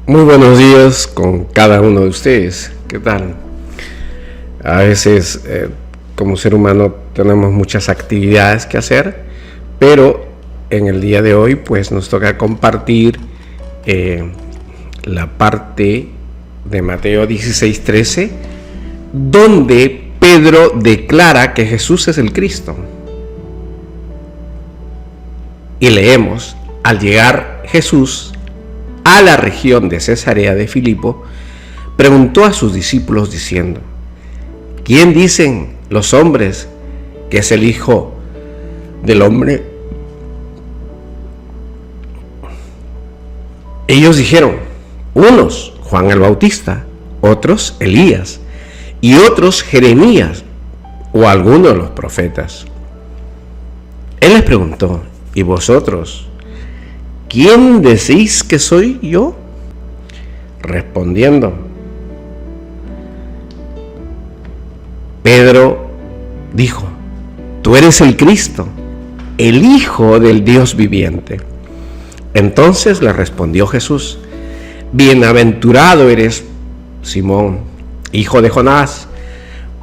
Muy buenos días con cada uno de ustedes. ¿Qué tal? A veces, como ser humano, tenemos muchas actividades que hacer, pero en el día de hoy, pues nos toca compartir la parte de Mateo 16:13, donde Pedro declara que Jesús es el Cristo. Y leemos: al llegar Jesús a la región de Cesarea de Filipo, preguntó a sus discípulos diciendo: ¿quién dicen los hombres que es el Hijo del Hombre? Ellos dijeron: unos Juan el Bautista, otros Elías, y otros Jeremías o alguno de los profetas. Él les preguntó: ¿y vosotros? ¿Quién decís que soy yo? Respondiendo, Pedro dijo: tú eres el Cristo, el Hijo del Dios viviente. Entonces le respondió Jesús: bienaventurado eres, Simón, hijo de Jonás,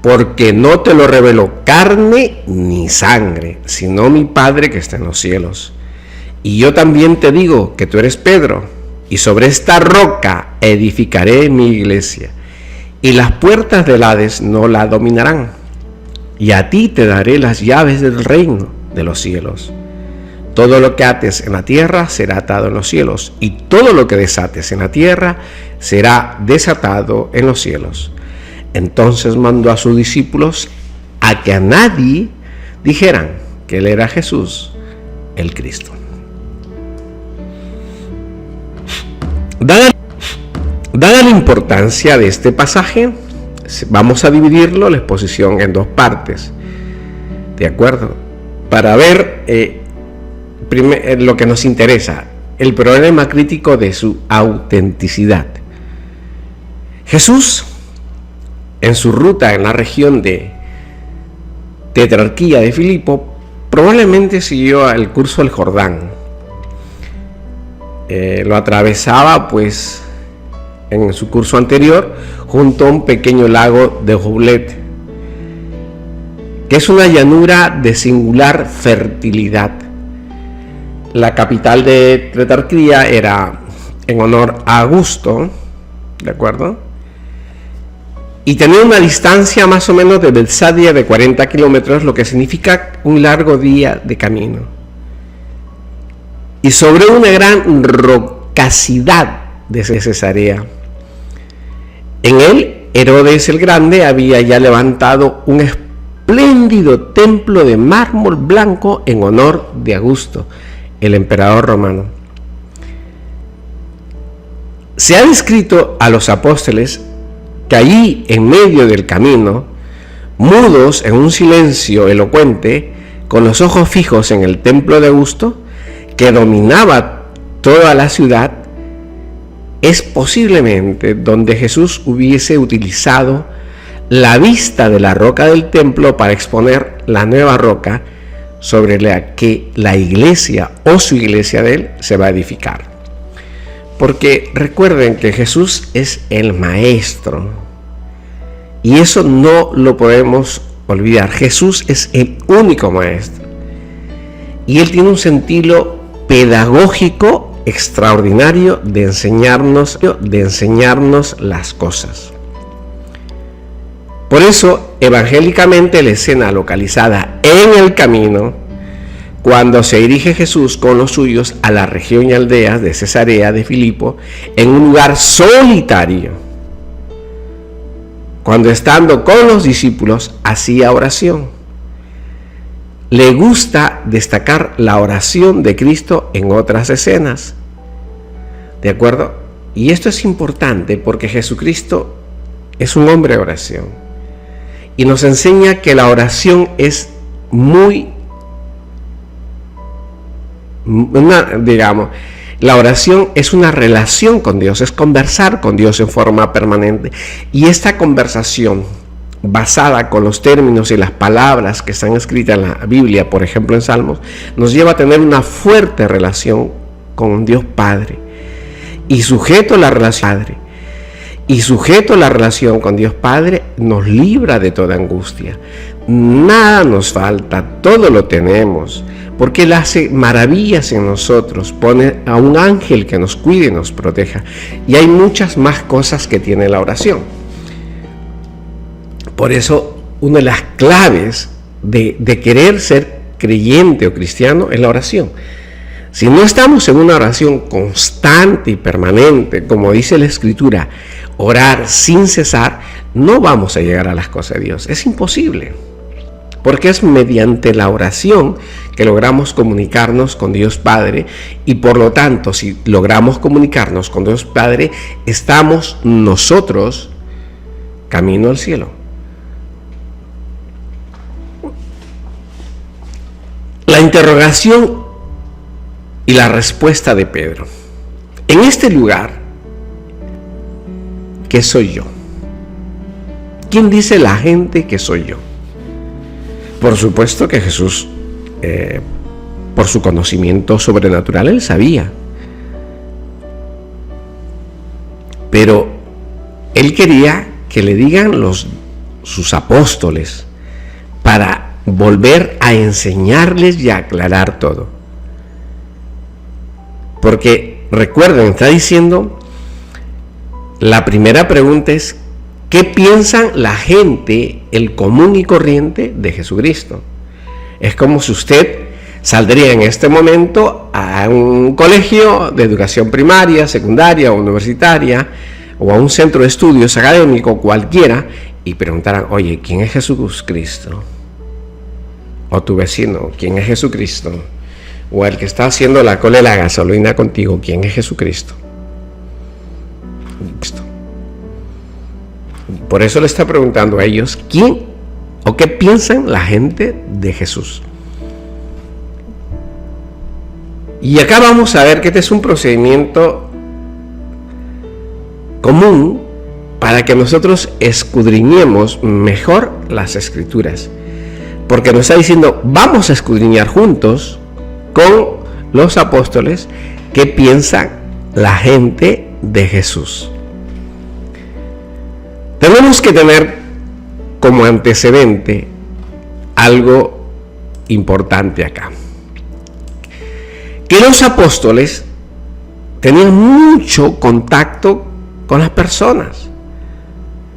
porque no te lo reveló carne ni sangre, sino mi Padre que está en los cielos. Y yo también te digo que tú eres Pedro, y sobre esta roca edificaré mi iglesia, y las puertas del Hades no la dominarán. Y a ti te daré las llaves del reino de los cielos. Todo lo que ates en la tierra será atado en los cielos, y todo lo que desates en la tierra será desatado en los cielos. Entonces mandó a sus discípulos a que a nadie dijeran que él era Jesús, el Cristo. Dada la importancia de este pasaje, vamos a dividirlo, la exposición, en dos partes, ¿de acuerdo? Para ver lo que nos interesa, el problema crítico de su autenticidad. Jesús, en su ruta en la región de Tetrarquía de Filipo, probablemente siguió el curso del Jordán. Lo atravesaba, pues, en su curso anterior, junto a un pequeño lago de Jublet, que es una llanura de singular fertilidad. La capital de Tetrarquía era en honor a Augusto, ¿de acuerdo? Y tenía una distancia más o menos de Betsaida de 40 kilómetros, lo que significa un largo día de camino. Y sobre una gran rocasidad de Cesarea. En él, Herodes el Grande había ya levantado un espléndido templo de mármol blanco en honor de Augusto, el emperador romano. Se ha descrito a los apóstoles que allí, en medio del camino, mudos en un silencio elocuente, con los ojos fijos en el templo de Augusto, que dominaba toda la ciudad, es posiblemente donde Jesús hubiese utilizado la vista de la roca del templo para exponer la nueva roca sobre la que la iglesia o su iglesia de él se va a edificar. Porque recuerden que Jesús es el maestro, y eso no lo podemos olvidar. Jesús es el único maestro, y él tiene un sentido pedagógico extraordinario de enseñarnos las cosas. Por eso, evangélicamente, la escena localizada en el camino, cuando se dirige Jesús con los suyos a la región y aldeas de Cesarea de Filipo, en un lugar solitario, cuando estando con los discípulos hacía oración. Le gusta destacar la oración de Cristo en otras escenas, ¿de acuerdo? Y esto es importante porque Jesucristo es un hombre de oración y nos enseña que la oración es la oración es una relación con Dios, es conversar con Dios en forma permanente, y esta conversación basada con los términos y las palabras que están escritas en la Biblia, por ejemplo en Salmos, nos lleva a tener una fuerte relación con Dios Padre. y sujeto a la relación Padre, y sujeto a la relación con Dios Padre, nos libra de toda angustia. Nada nos falta, todo lo tenemos, porque Él hace maravillas en nosotros, pone a un ángel que nos cuide y nos proteja. Y hay muchas más cosas que tiene la oración. Por eso, una de las claves de querer ser creyente o cristiano es la oración. Si no estamos en una oración constante y permanente, como dice la Escritura, orar sin cesar, no vamos a llegar a las cosas de Dios. Es imposible, porque es mediante la oración que logramos comunicarnos con Dios Padre, y por lo tanto, si logramos comunicarnos con Dios Padre, estamos nosotros camino al cielo. La interrogación y la respuesta de Pedro. En este lugar, ¿qué soy yo? ¿Quién dice la gente que soy yo? Por supuesto que Jesús, por su conocimiento sobrenatural, Él sabía. Pero Él quería que le digan sus apóstoles para volver a enseñarles y a aclarar todo. Porque recuerden, está diciendo, la primera pregunta es, ¿qué piensan la gente, el común y corriente, de Jesucristo? Es como si usted saldría en este momento a un colegio de educación primaria, secundaria o universitaria, o a un centro de estudios académico cualquiera, y preguntaran, oye, ¿quién es Jesucristo? O tu vecino, ¿quién es Jesucristo? O el que está haciendo la cola de la gasolina contigo, ¿quién es Jesucristo? Por eso le está preguntando a ellos, ¿quién o qué piensan la gente de Jesús? Y acá vamos a ver que este es un procedimiento común para que nosotros escudriñemos mejor las Escrituras. Porque nos está diciendo, vamos a escudriñar juntos con los apóstoles qué piensa la gente de Jesús. Tenemos que tener como antecedente algo importante acá, que los apóstoles tenían mucho contacto con las personas,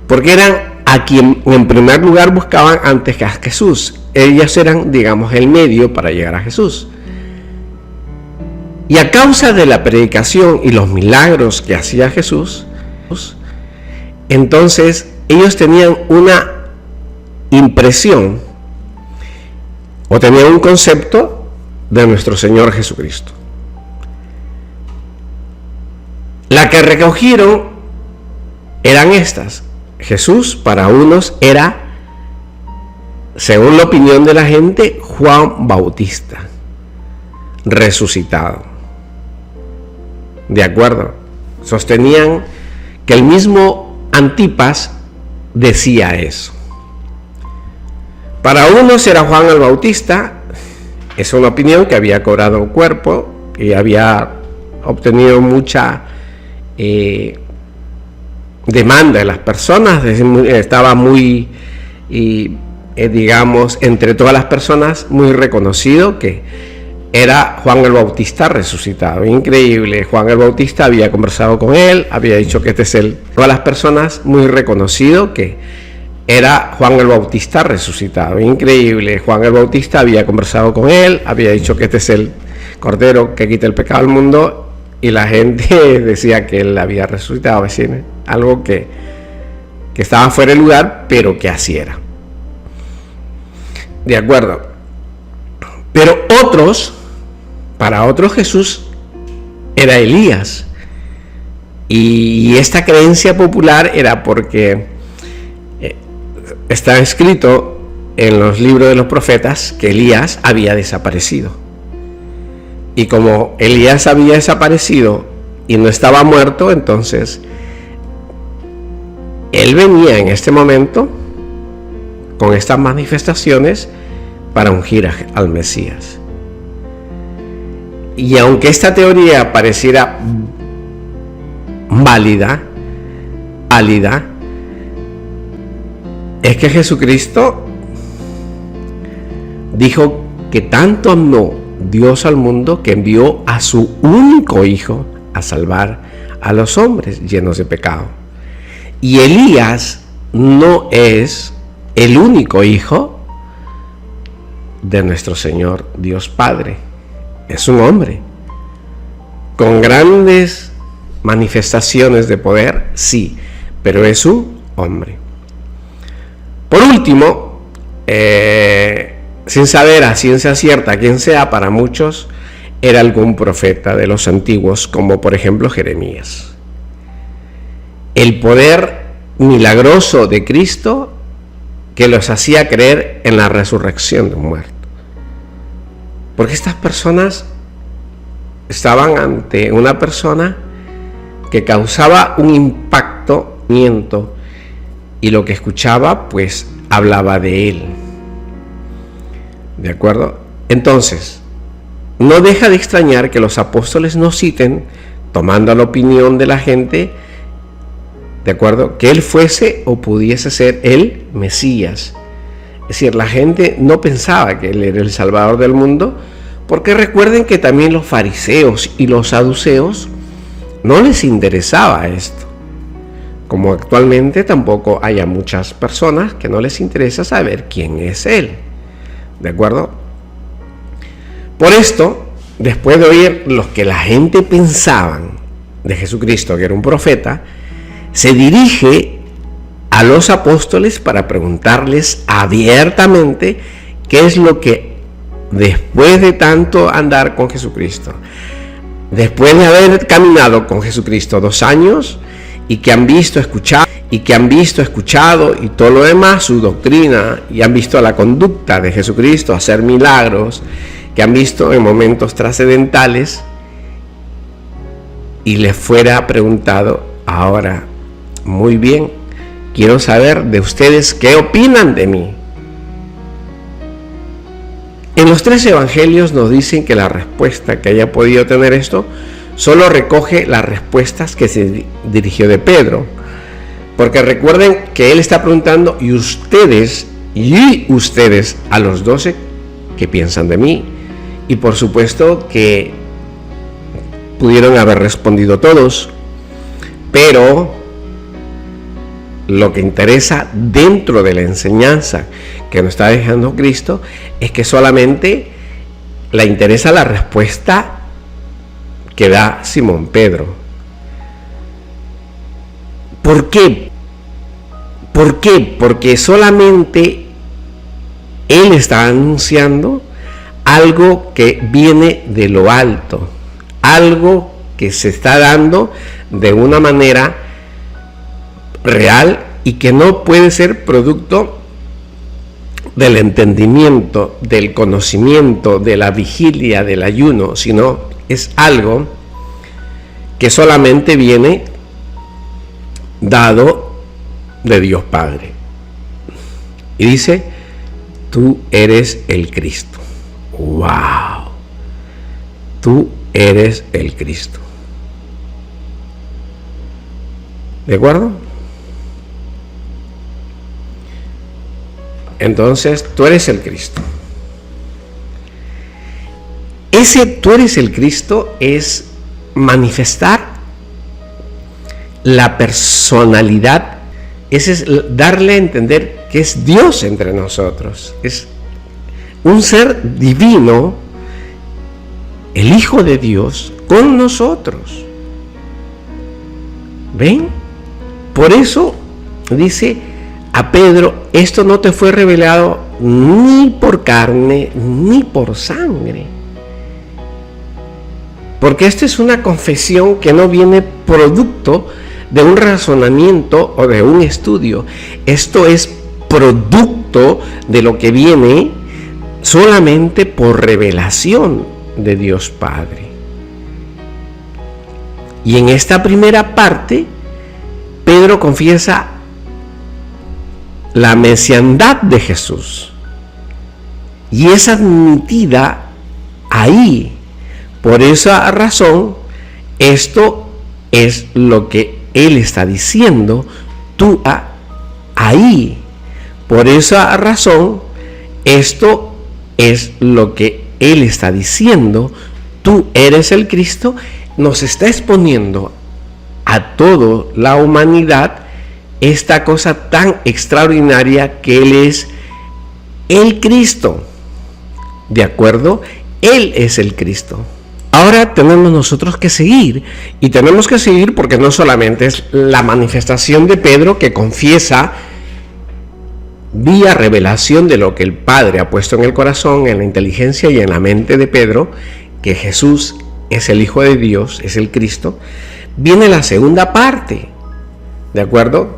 porque eran a quien en primer lugar buscaban antes que a Jesús. Ellas eran, digamos, el medio para llegar a Jesús. Y a causa de la predicación y los milagros que hacía Jesús, entonces ellos tenían una impresión o tenían un concepto de nuestro Señor Jesucristo. La que recogieron eran estas. Jesús para unos era, según la opinión de la gente, Juan Bautista resucitado. De acuerdo, sostenían que el mismo Antipas decía eso. Para unos era Juan el Bautista, es una opinión que había cobrado cuerpo y había obtenido mucha demanda de las personas, estaba muy, digamos, entre todas las personas, muy reconocido que era Juan el Bautista resucitado. Increíble, Juan el Bautista había conversado con él, había dicho que este es él. Todas las personas, muy reconocido que era Juan el Bautista resucitado. Increíble, Juan el Bautista había conversado con él, había dicho que este es el Cordero que quita el pecado del mundo, y la gente decía que él había resucitado, algo que estaba fuera de lugar, pero que así era. De acuerdo. Pero para otros Jesús era Elías. Y esta creencia popular era porque está escrito en los libros de los profetas que Elías había desaparecido. Y como Elías había desaparecido y no estaba muerto, entonces él venía en este momento con estas manifestaciones para ungir al Mesías. Y aunque esta teoría pareciera válida es que Jesucristo dijo que tanto amó Dios al mundo que envió a su único Hijo a salvar a los hombres llenos de pecado. Y Elías no es el único hijo de nuestro Señor Dios Padre. Es un hombre con grandes manifestaciones de poder, sí, pero es un hombre. Por último, sin saber a ciencia cierta quién sea, para muchos era algún profeta de los antiguos, como por ejemplo Jeremías. El poder milagroso de Cristo que los hacía creer en la resurrección de un muerto. Porque estas personas estaban ante una persona que causaba un impacto, y lo que escuchaba pues hablaba de él. ¿De acuerdo? Entonces, no deja de extrañar que los apóstoles no citen, tomando la opinión de la gente, ¿de acuerdo?, que él fuese o pudiese ser el Mesías. Es decir, la gente no pensaba que él era el Salvador del mundo, porque recuerden que también los fariseos y los saduceos no les interesaba esto. Como actualmente tampoco hay a muchas personas que no les interesa saber quién es él. ¿De acuerdo? Por esto, después de oír lo que la gente pensaban de Jesucristo, que era un profeta, se dirige a los apóstoles para preguntarles abiertamente qué es lo que, después de tanto andar con Jesucristo, después de haber caminado con Jesucristo 2 años, y que han visto, escuchado y todo lo demás, su doctrina, y han visto la conducta de Jesucristo, hacer milagros, que han visto en momentos trascendentales, y les fuera preguntado: ahora, muy bien, quiero saber de ustedes qué opinan de mí. En los 3 evangelios nos dicen que la respuesta que haya podido tener esto solo recoge las respuestas que se dirigió de Pedro, porque recuerden que él está preguntando: y ustedes a los 12, ¿qué piensan de mí? Y por supuesto que pudieron haber respondido todos, pero lo que interesa dentro de la enseñanza que nos está dejando Cristo es que solamente le interesa la respuesta que da Simón Pedro. ¿Por qué? Porque solamente él está anunciando algo que viene de lo alto, algo que se está dando de una manera real y que no puede ser producto del entendimiento, del conocimiento, de la vigilia, del ayuno, sino es algo que solamente viene dado de Dios Padre. Y dice: tú eres el Cristo. ¡Wow! Tú eres el Cristo. ¿De acuerdo? Entonces, tú eres el Cristo. Ese tú eres el Cristo es manifestar la personalidad, ese es darle a entender que es Dios entre nosotros, es un ser divino, el Hijo de Dios con nosotros. ¿Ven? Por eso dice a Pedro: esto no te fue revelado ni por carne ni por sangre. Porque esta es una confesión que no viene producto de un razonamiento o de un estudio. Esto es producto de lo que viene solamente por revelación de Dios Padre. Y en esta primera parte, Pedro confiesa la mesiandad de Jesús. Y es admitida ahí. Por esa razón, esto es lo que Él está diciendo, tú ahí. Por esa razón, esto es lo que Él está diciendo, tú eres el Cristo. Nos está exponiendo a toda la humanidad esta cosa tan extraordinaria que Él es el Cristo. ¿De acuerdo? Él es el Cristo. Ahora tenemos nosotros que seguir, y tenemos que seguir porque no solamente es la manifestación de Pedro que confiesa vía revelación de lo que el Padre ha puesto en el corazón, en la inteligencia y en la mente de Pedro, que Jesús es el Hijo de Dios, es el Cristo. Viene la segunda parte, ¿de acuerdo?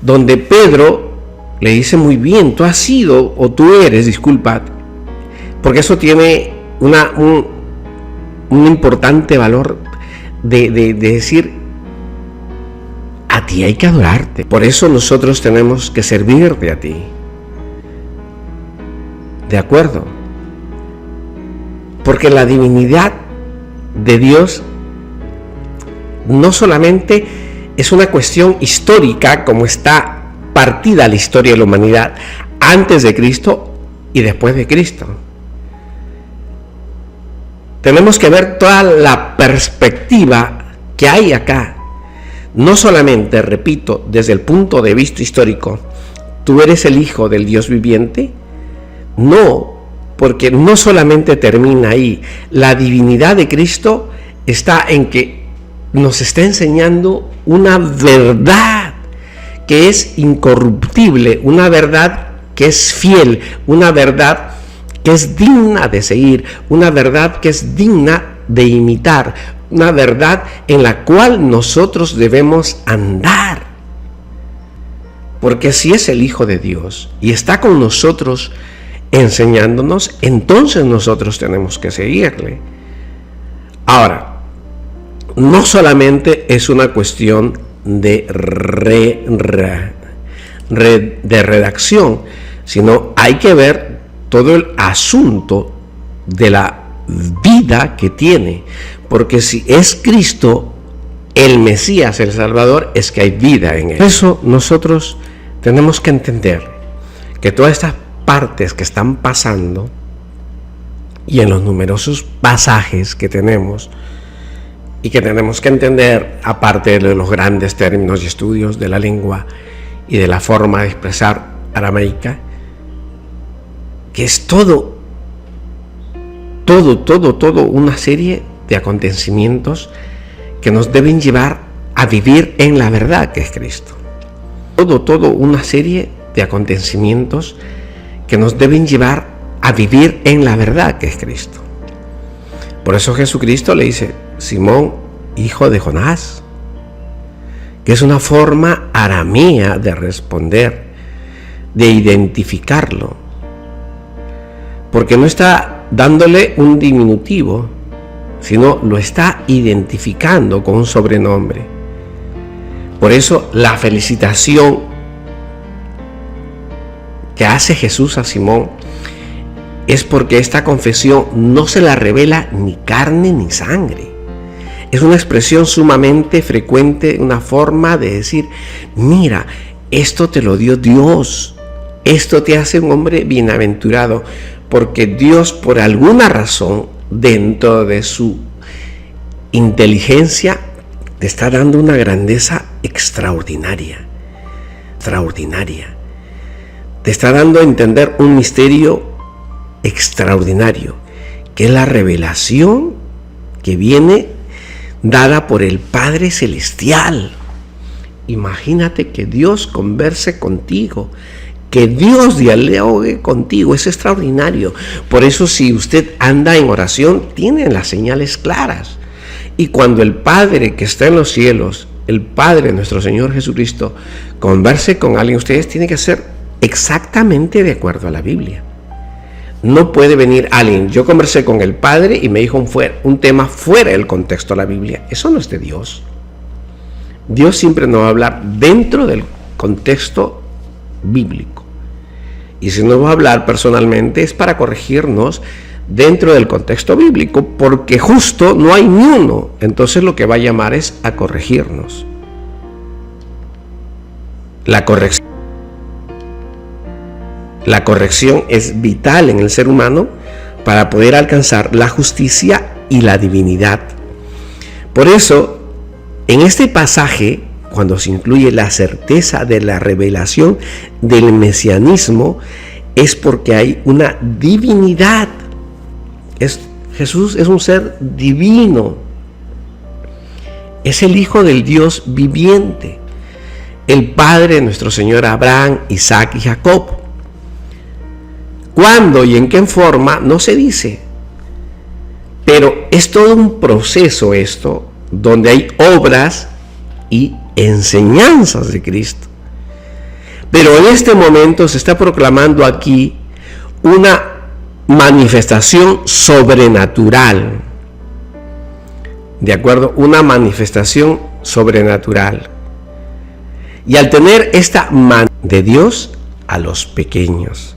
Donde Pedro le dice muy bien, tú has sido, o tú eres, disculpa, porque eso tiene un importante valor de decir, a ti hay que adorarte. Por eso nosotros tenemos que servirte a ti. ¿De acuerdo? Porque la divinidad de Dios no solamente es una cuestión histórica, como está partida la historia de la humanidad antes de Cristo y después de Cristo. Tenemos que ver toda la perspectiva que hay acá. No solamente, repito, desde el punto de vista histórico, tú eres el Hijo del Dios viviente. No, porque no solamente termina ahí. La divinidad de Cristo está en que nos está enseñando una verdad que es incorruptible, una verdad que es fiel, una verdad que es digna de seguir, una verdad que es digna de imitar, una verdad en la cual nosotros debemos andar. Porque si es el Hijo de Dios y está con nosotros enseñándonos, entonces nosotros tenemos que seguirle. Ahora, no solamente es una cuestión de redacción, sino hay que ver todo el asunto de la vida que tiene, porque si es Cristo el Mesías, el Salvador, es que hay vida en él. Por eso nosotros tenemos que entender que todas estas partes que están pasando y en los numerosos pasajes que tenemos y que tenemos que entender, aparte de los grandes términos y estudios de la lengua y de la forma de expresar aramaica, que es todo una serie de acontecimientos que nos deben llevar a vivir en la verdad que es Cristo. Todo una serie de acontecimientos que nos deben llevar a vivir en la verdad que es Cristo. Por eso Jesucristo le dice, Simón, hijo de Jonás, que es una forma aramea de responder, de identificarlo, porque no está dándole un diminutivo, sino lo está identificando con un sobrenombre. Por eso la felicitación que hace Jesús a Simón es porque esta confesión no se la revela ni carne ni sangre. Es una expresión sumamente frecuente, una forma de decir, mira, esto te lo dio Dios, esto te hace un hombre bienaventurado, porque Dios por alguna razón, dentro de su inteligencia, te está dando una grandeza extraordinaria. Te está dando a entender un misterio extraordinario, que es la revelación que viene dada por el Padre Celestial. Imagínate que Dios converse contigo, que Dios dialogue contigo, es extraordinario. Por eso, si usted anda en oración, tiene las señales claras. Y cuando el Padre que está en los cielos, el Padre, nuestro Señor Jesucristo, converse con alguien, ustedes tienen que hacer exactamente de acuerdo a la Biblia. No puede venir alguien, yo conversé con el Padre y me dijo un tema fuera del contexto de la Biblia. Eso no es de Dios. Dios siempre nos va a hablar dentro del contexto bíblico. Y si nos va a hablar personalmente es para corregirnos dentro del contexto bíblico, porque justo no hay ni uno. Entonces lo que va a llamar es a corregirnos. La corrección es vital en el ser humano para poder alcanzar la justicia y la divinidad. Por eso, en este pasaje, cuando se incluye la certeza de la revelación del mesianismo, es porque hay una divinidad. Jesús es un ser divino. Es el Hijo del Dios viviente, el Padre de nuestro Señor Abraham, Isaac y Jacob. ¿Cuándo y en qué forma? No se dice. Pero es todo un proceso esto, donde hay obras y enseñanzas de Cristo. Pero en este momento se está proclamando aquí una manifestación sobrenatural. ¿De acuerdo? Una manifestación sobrenatural. Y al tener esta mano de Dios a los pequeños,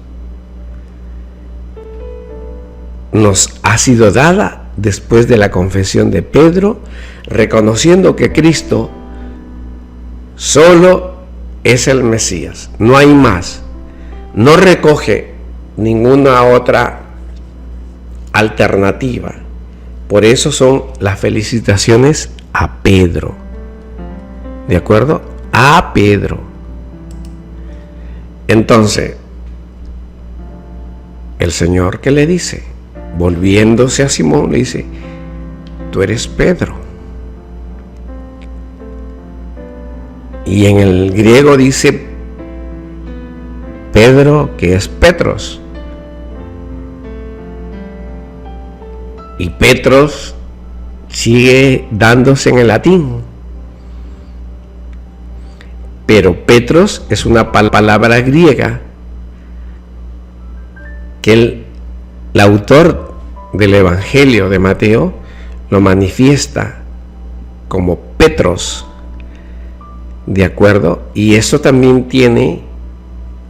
nos ha sido dada después de la confesión de Pedro, reconociendo que Cristo solo es el Mesías, no hay más, no recoge ninguna otra alternativa. Por eso son las felicitaciones a Pedro, ¿de acuerdo? A Pedro. Entonces, el Señor, ¿qué le dice? Volviéndose a Simón, le dice: tú eres Pedro. Y en el griego dice Pedro, que es Petros. Y Petros sigue dándose en el latín. Pero Petros es una palabra griega que el autor del Evangelio de Mateo lo manifiesta como Petros, ¿de acuerdo? Y eso también tiene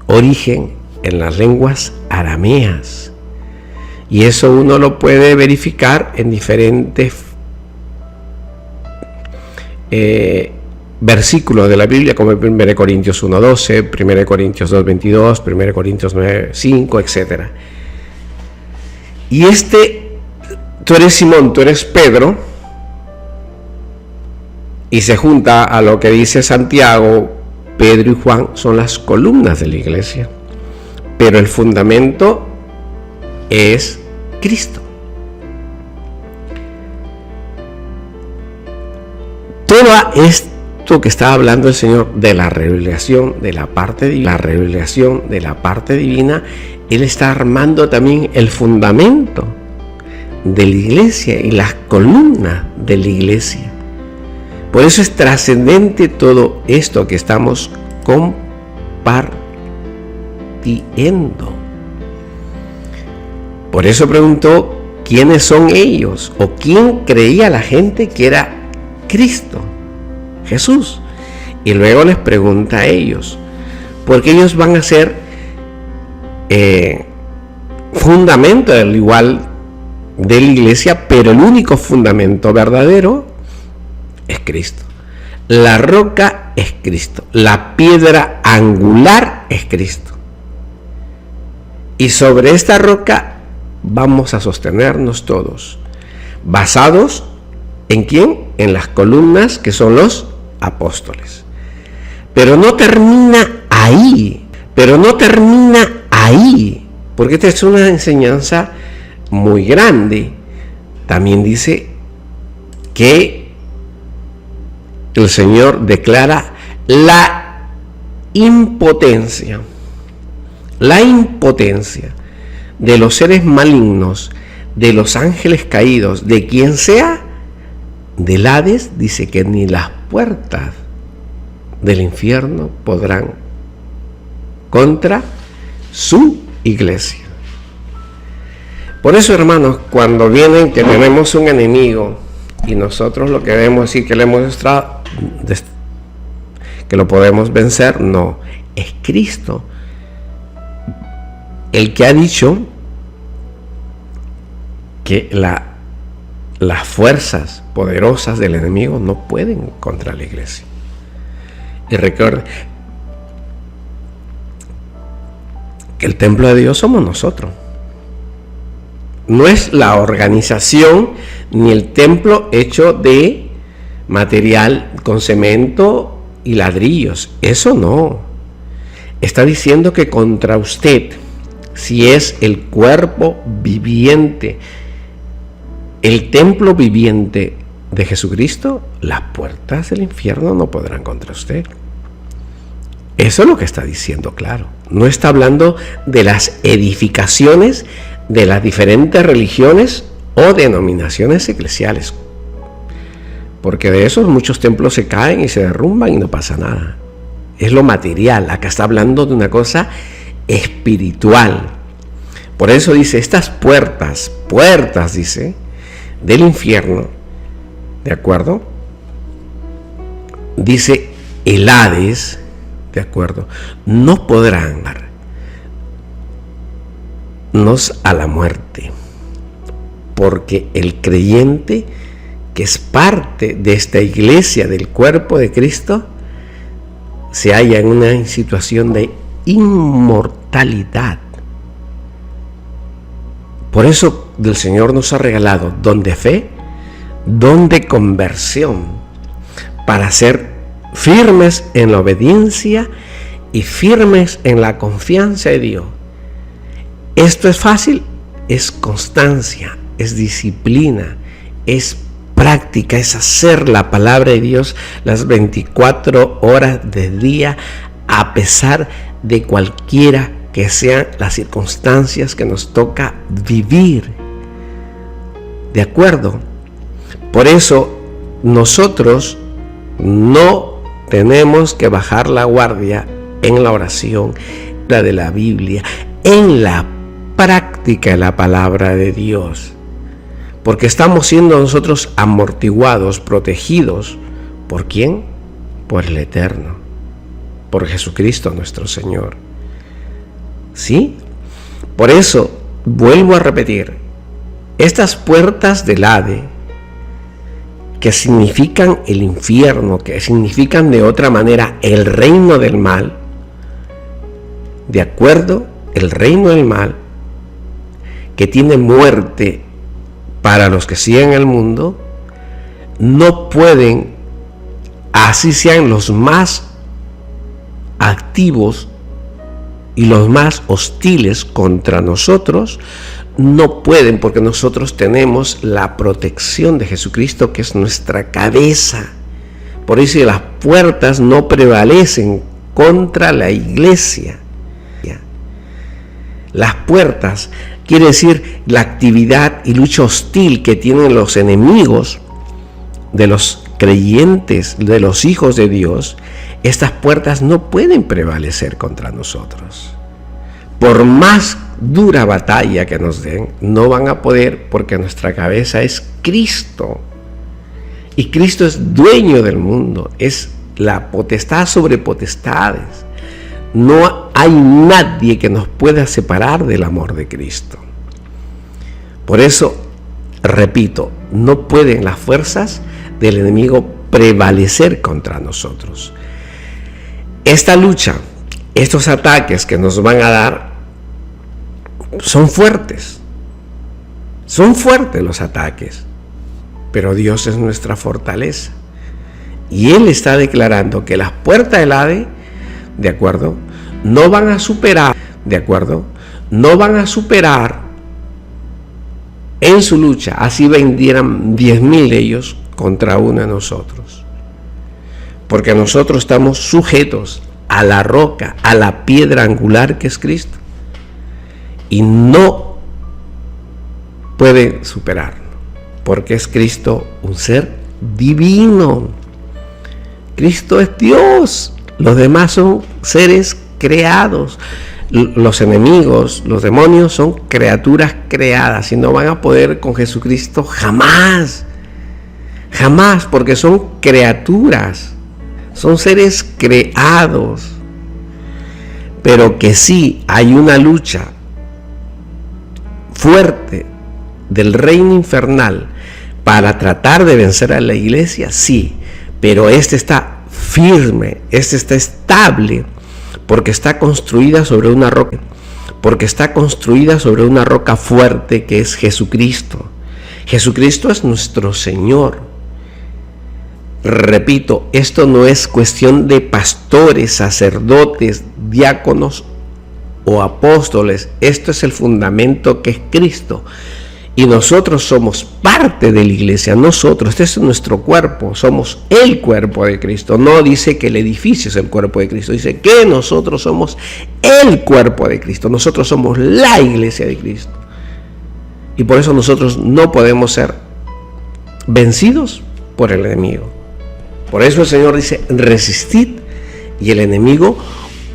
origen en las lenguas arameas. Y eso uno lo puede verificar en diferentes versículos de la Biblia, como 1 Corintios 1:12, 1 Corintios 2:22, 1 Corintios 9:5, etc. Y tú eres Simón, tú eres Pedro, y se junta a lo que dice Santiago. Pedro y Juan son las columnas de la iglesia, pero el fundamento es Cristo. Todo esto que está hablando el Señor de la revelación de la parte divina, Él está armando también el fundamento de la iglesia y las columnas de la iglesia. Por eso es trascendente todo esto que estamos compartiendo. Por eso preguntó: ¿quiénes son ellos? ¿O quién creía la gente que era Cristo, Jesús? Y luego les pregunta a ellos, porque ellos van a ser fundamento al igual de la iglesia, pero el único fundamento verdadero es Cristo. La roca es Cristo, la piedra angular es Cristo. Y sobre esta roca vamos a sostenernos todos, basados ¿en quién? En las columnas que son los apóstoles. Pero no termina ahí, porque esta es una enseñanza muy grande. También dice que el Señor declara la impotencia de los seres malignos, de los ángeles caídos, de quien sea, del Hades. Dice que ni las puertas del infierno podrán contra su iglesia. Por eso, hermanos, cuando vienen que tenemos un enemigo y nosotros lo que debemos decir que le hemos mostrado que lo podemos vencer, no, es Cristo el que ha dicho que las fuerzas poderosas del enemigo no pueden contra la iglesia. Y recuerde que el templo de Dios somos nosotros. No es la organización ni el templo hecho de material con cemento y ladrillos. Eso no. Está diciendo que contra usted, si es el cuerpo viviente, el templo viviente de Jesucristo, las puertas del infierno no podrán contra usted. Eso es lo que está diciendo, claro. No está hablando de las edificaciones de las diferentes religiones o denominaciones eclesiales, porque de esos muchos templos se caen y se derrumban y no pasa nada. Es lo material. Acá está hablando de una cosa espiritual. Por eso dice, estas puertas, dice, del infierno, ¿de acuerdo? Dice el Hades, ¿de acuerdo? No podrán darnos a la muerte, porque el creyente que es parte de esta iglesia del cuerpo de Cristo se halla en una situación de inmortalidad. Por eso el Señor nos ha regalado don de fe, don de conversión, para ser firmes en la obediencia y firmes en la confianza de Dios. Esto es fácil, es constancia, es disciplina, es práctica, es hacer la palabra de Dios las 24 horas del día, a pesar de cualquiera que sean las circunstancias que nos toca vivir. ¿De acuerdo? Por eso nosotros no tenemos que bajar la guardia en la oración, la de la Biblia, en la práctica de la palabra de Dios, porque estamos siendo nosotros amortiguados, protegidos. ¿Por quién? Por el Eterno, por Jesucristo nuestro Señor. ¿Sí? Por eso, vuelvo a repetir, estas puertas del Hades, que significan el infierno, que significan de otra manera el reino del mal, ¿de acuerdo? El reino del mal, que tiene muerte para los que siguen el mundo, no pueden, así sean los más activos y los más hostiles contra nosotros, no pueden, porque nosotros tenemos la protección de Jesucristo, que es nuestra cabeza. Por eso las puertas no prevalecen contra la iglesia. Las puertas quiere decir la actividad y lucha hostil que tienen los enemigos de los creyentes, de los hijos de Dios. Estas puertas no pueden prevalecer contra nosotros. Por más dura batalla que nos den, no van a poder, porque nuestra cabeza es Cristo. Y Cristo es dueño del mundo, es la potestad sobre potestades. No hay nadie que nos pueda separar del amor de Cristo. Por eso, repito, no pueden las fuerzas del enemigo prevalecer contra nosotros. Esta lucha, estos ataques que nos van a dar, son fuertes. Son fuertes los ataques. Pero Dios es nuestra fortaleza. Y Él está declarando que las puertas del Hades, ¿de acuerdo?, no van a superar, ¿de acuerdo?, no van a superar en su lucha, así vendieran 10,000 de ellos contra uno de nosotros. Porque nosotros estamos sujetos a la roca, a la piedra angular que es Cristo. Y no puede superarlo, porque es Cristo un ser divino. Cristo es Dios. Los demás son seres creados. Los enemigos, los demonios, son criaturas creadas y no van a poder con Jesucristo jamás. Jamás, porque son criaturas. Son seres creados. Pero que sí hay una lucha fuerte del reino infernal para tratar de vencer a la iglesia, sí, pero este está firme, este está estable, porque está construida sobre una roca, porque está construida sobre una roca fuerte que es Jesucristo. Jesucristo es nuestro Señor. Repito, esto no es cuestión de pastores, sacerdotes, diáconos o apóstoles. Esto es el fundamento que es Cristo. Y nosotros somos parte de la iglesia, nosotros, este es nuestro cuerpo, somos el cuerpo de Cristo. No dice que el edificio es el cuerpo de Cristo, dice que nosotros somos el cuerpo de Cristo, nosotros somos la iglesia de Cristo. Y por eso nosotros no podemos ser vencidos por el enemigo. Por eso el Señor dice, resistid y el enemigo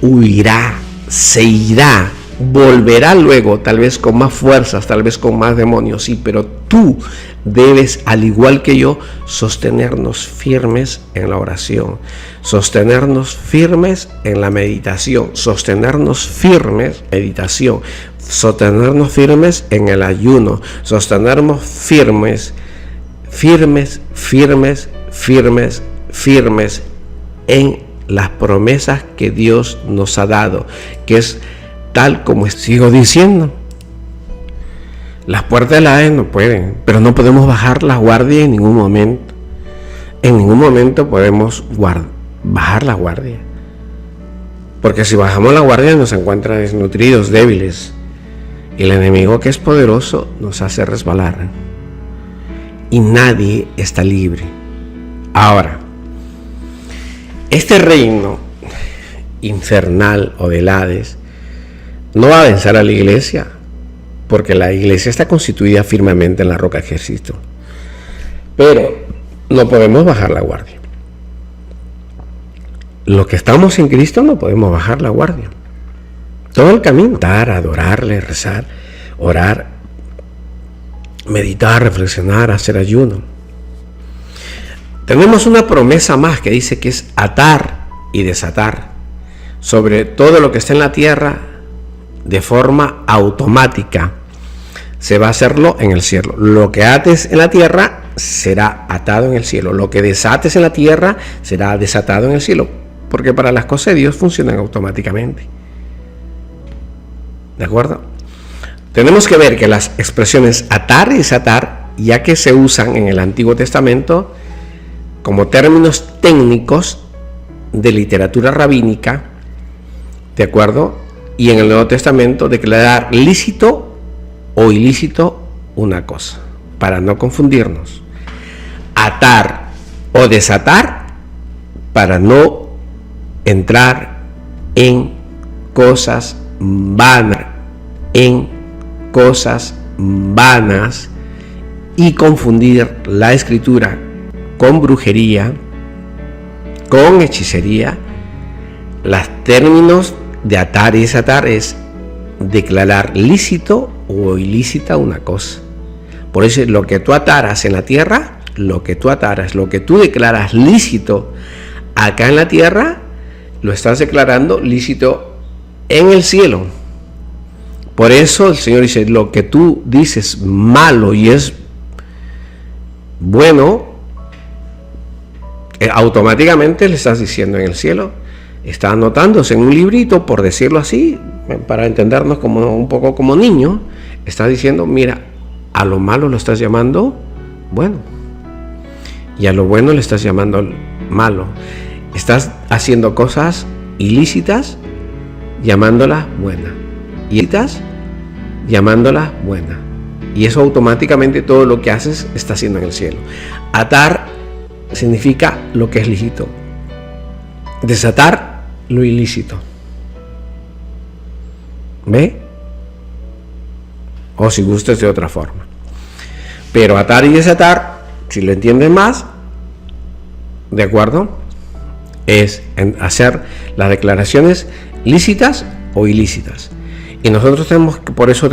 huirá, se irá. Volverá luego, tal vez con más fuerzas, tal vez con más demonios, sí, pero tú debes, al igual que yo, sostenernos firmes en la oración, sostenernos firmes en la meditación, sostenernos firmes en el ayuno, sostenernos firmes en las promesas que Dios nos ha dado, que es tal como sigo diciendo. Las puertas de la Hades no pueden, pero no podemos bajar la guardia en ningún momento. En ningún momento podemos bajar la guardia. Porque si bajamos la guardia nos encuentra desnutridos, débiles. Y el enemigo, que es poderoso, nos hace resbalar. Y nadie está libre. Ahora, este reino infernal o del Hades no va a vencer a la iglesia, porque la iglesia está constituida firmemente en la roca de Cristo. Pero no podemos bajar la guardia. Los que estamos en Cristo no podemos bajar la guardia. Todo el camino, adorarle, rezar, orar, meditar, reflexionar, hacer ayuno. Tenemos una promesa más que dice que es atar y desatar sobre todo lo que está en la tierra. De forma automática se va a hacerlo en el cielo. Lo que ates en la tierra será atado en el cielo. Lo que desates en la tierra será desatado en el cielo. Porque para las cosas de Dios funcionan automáticamente. ¿De acuerdo? Tenemos que ver que las expresiones atar y desatar, ya que se usan en el Antiguo Testamento como términos técnicos de literatura rabínica, ¿de acuerdo? Y en el Nuevo Testamento declarar lícito o ilícito una cosa, para no confundirnos. Atar o desatar para no entrar en cosas vanas, y confundir la escritura con brujería, con hechicería. Los términos de atar y desatar es declarar lícito o ilícita una cosa. Por eso lo que tú ataras en la tierra, lo que tú declaras lícito acá en la tierra, lo estás declarando lícito en el cielo. Por eso el Señor dice, lo que tú dices malo y es bueno, automáticamente le estás diciendo en el cielo. Está anotándose en un librito, por decirlo así, para entendernos como un poco como niño. Está diciendo, mira, a lo malo lo estás llamando bueno, y a lo bueno le estás llamando malo. Estás haciendo cosas ilícitas llamándolas buenas, y ilícitas llamándolas buenas. Y eso automáticamente todo lo que haces está haciendo en el cielo. Atar significa lo que es lícito. Desatar lo ilícito. ¿Ve? O si gustas de otra forma. Pero atar y desatar, si lo entiendes más, ¿de acuerdo? Es hacer las declaraciones lícitas o ilícitas. Y nosotros tenemos que por eso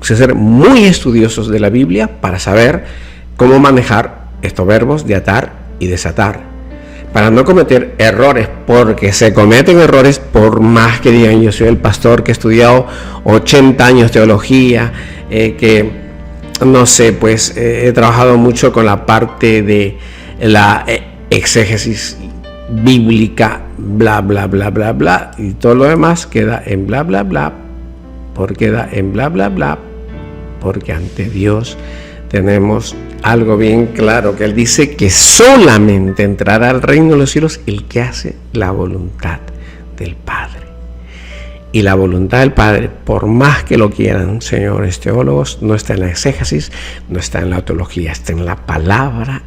ser muy estudiosos de la Biblia para saber cómo manejar estos verbos de atar y desatar, para no cometer errores, porque se cometen errores por más que digan yo soy el pastor que he estudiado 80 años teología, que no sé, pues he trabajado mucho con la parte de la exégesis bíblica, bla, bla, bla, bla, bla, y todo lo demás queda en bla, bla, bla, porque ante Dios tenemos algo bien claro, que Él dice que solamente entrará al reino de los cielos el que hace la voluntad del Padre. Y la voluntad del Padre, por más que lo quieran, señores teólogos, no está en la exégesis, no está en la teología, está en la palabra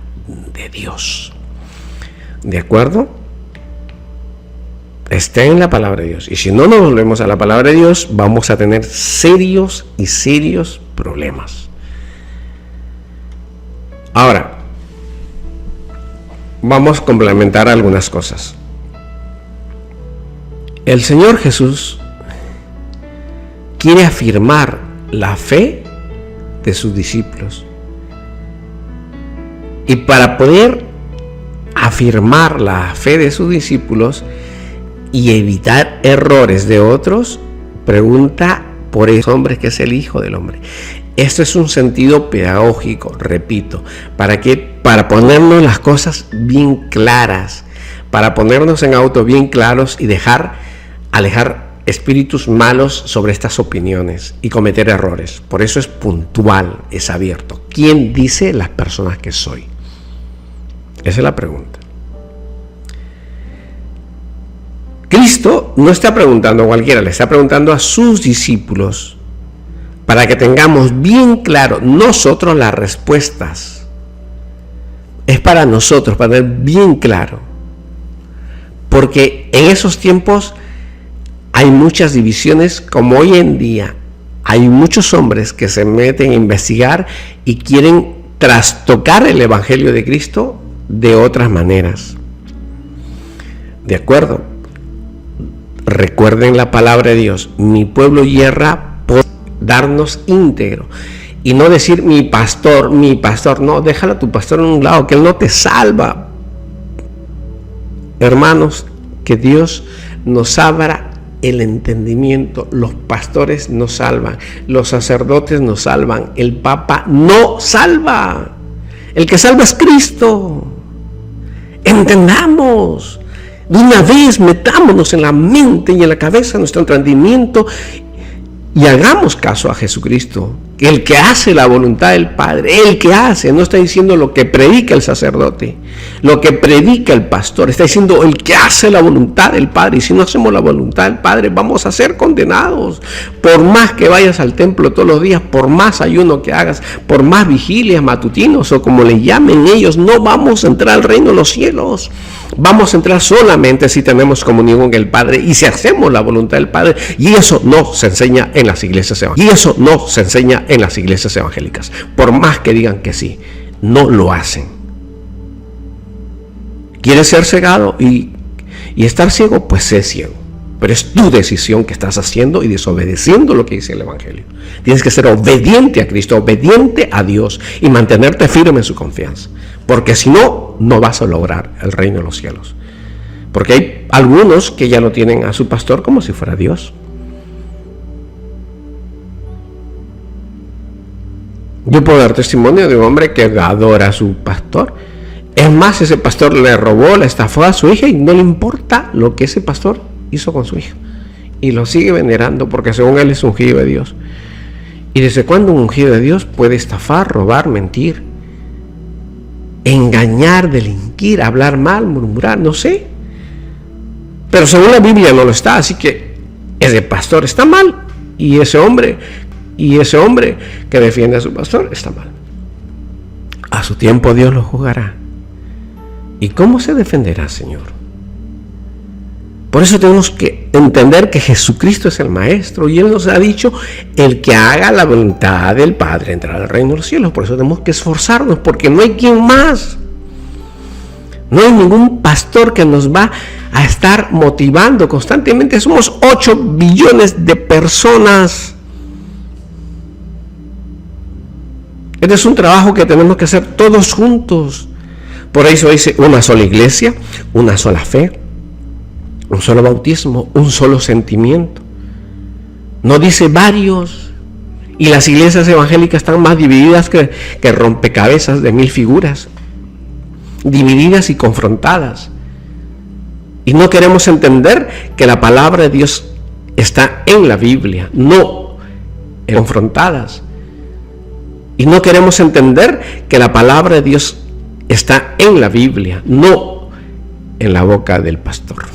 de Dios. ¿De acuerdo? Está en la palabra de Dios. Y si no nos volvemos a la palabra de Dios, vamos a tener serios problemas. Ahora, vamos a complementar algunas cosas. El Señor Jesús quiere afirmar la fe de sus discípulos. Y para poder afirmar la fe de sus discípulos y evitar errores de otros, pregunta por ese hombre que es el Hijo del Hombre. Esto es un sentido pedagógico, repito, para ponernos las cosas bien claras, para ponernos en auto bien claros y alejar espíritus malos sobre estas opiniones y cometer errores. Por eso es puntual, es abierto. ¿Quién dice las personas que soy? Esa es la pregunta. Cristo no está preguntando a cualquiera, le está preguntando a sus discípulos para que tengamos bien claro nosotros las respuestas. Es para nosotros, para tener bien claro. Porque en esos tiempos hay muchas divisiones, como hoy en día hay muchos hombres que se meten a investigar y quieren trastocar el Evangelio de Cristo de otras maneras. ¿De acuerdo? Recuerden la palabra de Dios: mi pueblo yerra por darnos íntegro. Y no decir mi pastor, no, déjalo a tu pastor en un lado, que él no te salva. Hermanos, que Dios nos abra el entendimiento. Los pastores nos salvan, los sacerdotes nos salvan, el Papa no salva. El que salva es Cristo. Entendamos. De una vez metámonos en la mente y en la cabeza nuestro entendimiento y hagamos caso a Jesucristo, el que hace la voluntad del Padre, el que hace. No está diciendo lo que predica el sacerdote, lo que predica el pastor, está diciendo el que hace la voluntad del Padre. Y si no hacemos la voluntad del Padre, vamos a ser condenados. Por más que vayas al templo todos los días, por más ayuno que hagas, por más vigilias matutinos o como le llamen ellos, no vamos a entrar al reino de los cielos. Vamos a entrar solamente si tenemos comunión con el Padre y si hacemos la voluntad del Padre. Y eso no se enseña en las iglesias evangélicas. Por más que digan que sí, no lo hacen. ¿Quieres ser cegado y estar ciego? Pues sé ciego. Pero es tu decisión que estás haciendo y desobedeciendo lo que dice el Evangelio. Tienes que ser obediente a Cristo, obediente a Dios y mantenerte firme en su confianza. Porque si no, no vas a lograr el reino de los cielos. Porque hay algunos que ya no tienen a su pastor como si fuera Dios. Yo puedo dar testimonio de un hombre que adora a su pastor. Es más, ese pastor le robó, le estafó a su hija y no le importa lo que ese pastor hizo con su hija. Y lo sigue venerando porque según él es ungido de Dios. ¿Y desde cuándo un ungido de Dios puede estafar, robar, mentir, engañar, delinquir, hablar mal, murmurar? No sé. Pero según la Biblia no lo está, así que ese pastor está mal y ese hombre que defiende a su pastor está mal. A su tiempo Dios lo juzgará. ¿Y cómo se defenderá, Señor? Por eso tenemos que entender que Jesucristo es el Maestro y Él nos ha dicho: el que haga la voluntad del Padre entrará al reino de los cielos. Por eso tenemos que esforzarnos, porque no hay quien más. No hay ningún pastor que nos va a estar motivando constantemente. Somos 8 billones de personas. Este es un trabajo que tenemos que hacer todos juntos. Por eso dice: una sola iglesia, una sola fe, un solo bautismo, un solo sentimiento. No dice varios Y las iglesias evangélicas están más divididas que rompecabezas de 1000 figuras, divididas y confrontadas. Y no queremos entender que la palabra de Dios está en la Biblia, no confrontadas. Y no queremos entender que la palabra de Dios está en la Biblia, no en la boca del pastor.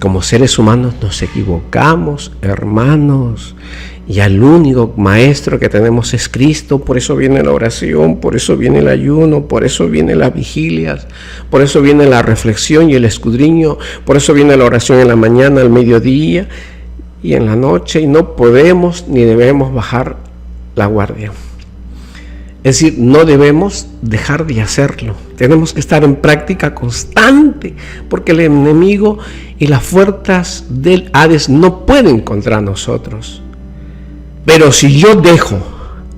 Como seres humanos nos equivocamos, hermanos, y al único maestro que tenemos es Cristo. Por eso viene la oración, por eso viene el ayuno, por eso vienen las vigilias, por eso viene la reflexión y el escudriño, por eso viene la oración en la mañana, al mediodía y en la noche, y no podemos ni debemos bajar la guardia. Es decir, no debemos dejar de hacerlo. Tenemos que estar en práctica constante, porque el enemigo y las fuerzas del Hades no pueden contra nosotros. Pero si yo dejo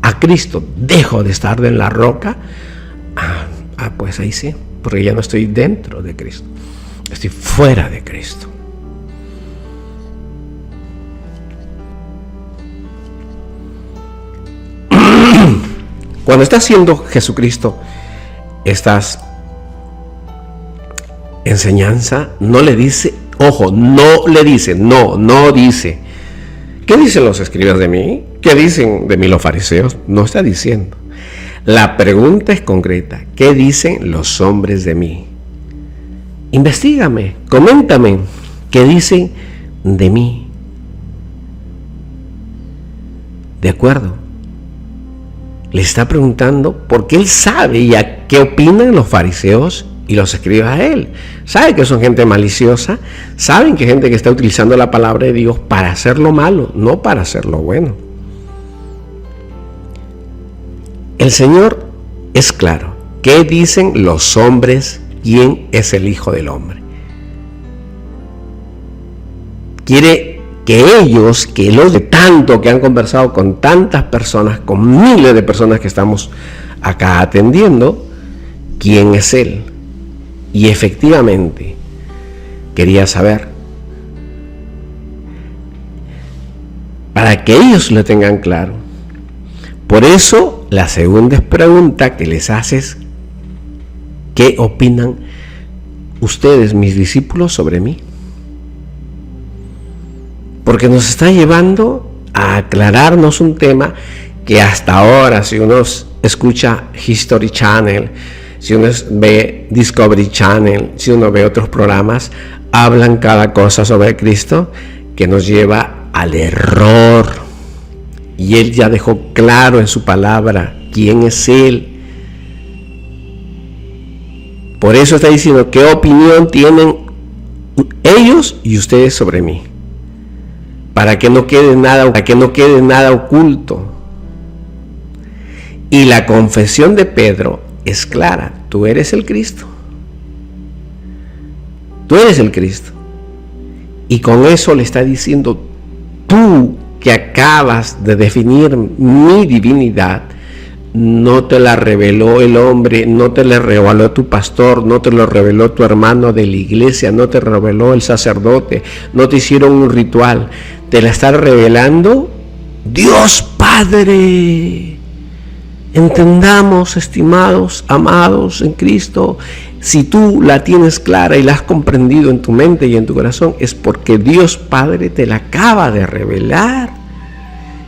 a Cristo, dejo de estar en la roca, pues ahí sí, porque ya no estoy dentro de Cristo, estoy fuera de Cristo. Cuando estás siendo Jesucristo, estás enseñanza, no le dice, ojo, no dice, ¿qué dicen los escribas de mí? ¿Qué dicen de mí los fariseos? No está diciendo. La pregunta es concreta, ¿qué dicen los hombres de mí? Investígame, coméntame, ¿qué dicen de mí? ¿De acuerdo? Le está preguntando porque él sabe ya qué opinan los fariseos y los escribas a él. Sabe que son gente maliciosa, saben que es gente que está utilizando la palabra de Dios para hacer lo malo, no para hacer lo bueno. El Señor es claro. ¿Qué dicen los hombres? ¿Quién es el Hijo del Hombre? Quiere que ellos, que los de tanto que han conversado con tantas personas, con miles de personas que estamos acá atendiendo, ¿quién es Él? Y efectivamente, quería saber, para que ellos lo tengan claro. Por eso, la segunda pregunta que les haces, ¿qué opinan ustedes, mis discípulos, sobre mí? Porque nos está llevando a aclararnos un tema que hasta ahora, si uno escucha History Channel, si uno ve Discovery Channel, si uno ve otros programas, hablan cada cosa sobre Cristo que nos lleva al error. Y Él ya dejó claro en su palabra quién es Él. Por eso está diciendo qué opinión tienen ellos y ustedes sobre mí. Para que no quede nada oculto. Y la confesión de Pedro es clara: tú eres el Cristo. Tú eres el Cristo. Y con eso le está diciendo: tú que acabas de definir mi divinidad, no te la reveló el hombre, no te la reveló tu pastor, no te lo reveló tu hermano de la iglesia, no te reveló el sacerdote, no te hicieron un ritual. Te la está revelando Dios Padre. Entendamos, estimados, amados en Cristo, si tú la tienes clara y la has comprendido en tu mente y en tu corazón, es porque Dios Padre te la acaba de revelar.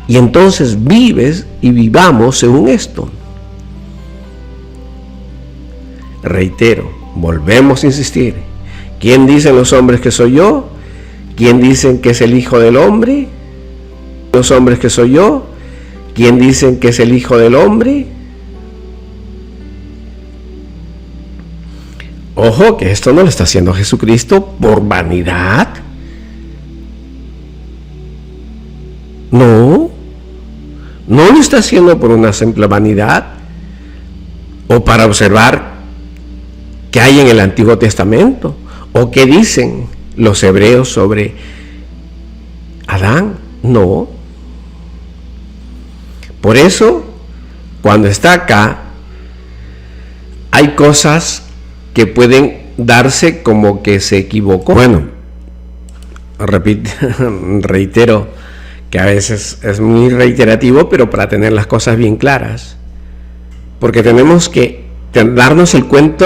Y entonces vives y vivamos según esto. Reitero, volvemos a insistir. ¿Quién dicen los hombres que soy yo? ¿Quién dicen que es el Hijo del Hombre? ¿Los hombres que soy yo? ¿Quién dicen que es el Hijo del Hombre? Ojo, que esto no lo está haciendo Jesucristo por vanidad. No lo está haciendo por una simple vanidad o para observar qué hay en el Antiguo Testamento o qué dicen los hebreos sobre Adán. No. Por eso, cuando está acá, hay cosas que pueden darse como que se equivocó. Bueno, reitero que a veces es muy reiterativo, pero para tener las cosas bien claras. Porque tenemos que darnos el cuento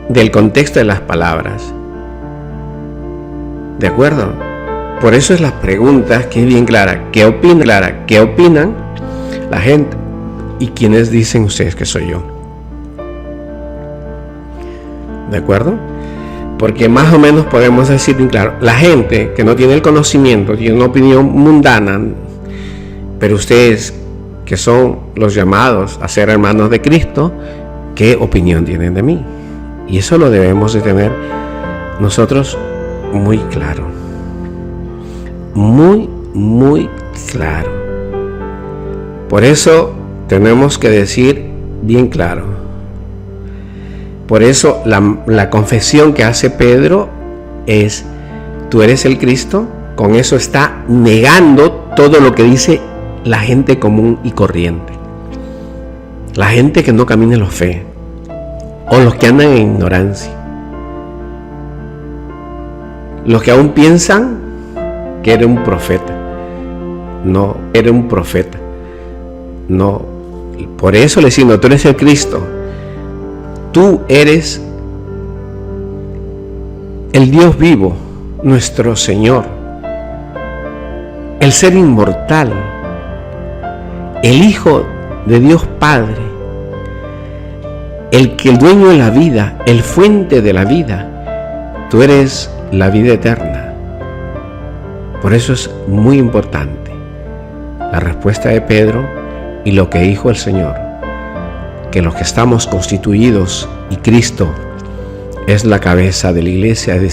del contexto de las palabras. ¿De acuerdo? Por eso es las preguntas que es bien clara. ¿Qué opinan la gente? ¿Y quiénes dicen ustedes que soy yo? ¿De acuerdo? Porque más o menos podemos decir bien claro, la gente que no tiene el conocimiento, tiene una opinión mundana, pero ustedes que son los llamados a ser hermanos de Cristo, ¿qué opinión tienen de mí? Y eso lo debemos de tener nosotros muy claro. Muy, muy claro. Por eso tenemos que decir bien claro. Por eso la confesión que hace Pedro es: tú eres el Cristo. Con eso está negando todo lo que dice la gente común y corriente, la gente que no camina en la fe, o los que andan en ignorancia, los que aún piensan que era un profeta. No era un profeta, no. Por eso le decimos: tú eres el Cristo. Tú eres el Dios vivo, nuestro Señor, el ser inmortal, el Hijo de Dios Padre, el dueño de la vida, el fuente de la vida. Tú eres la vida eterna. Por eso es muy importante la respuesta de Pedro y lo que dijo el Señor, que los que estamos constituidos y Cristo es la cabeza de la iglesia,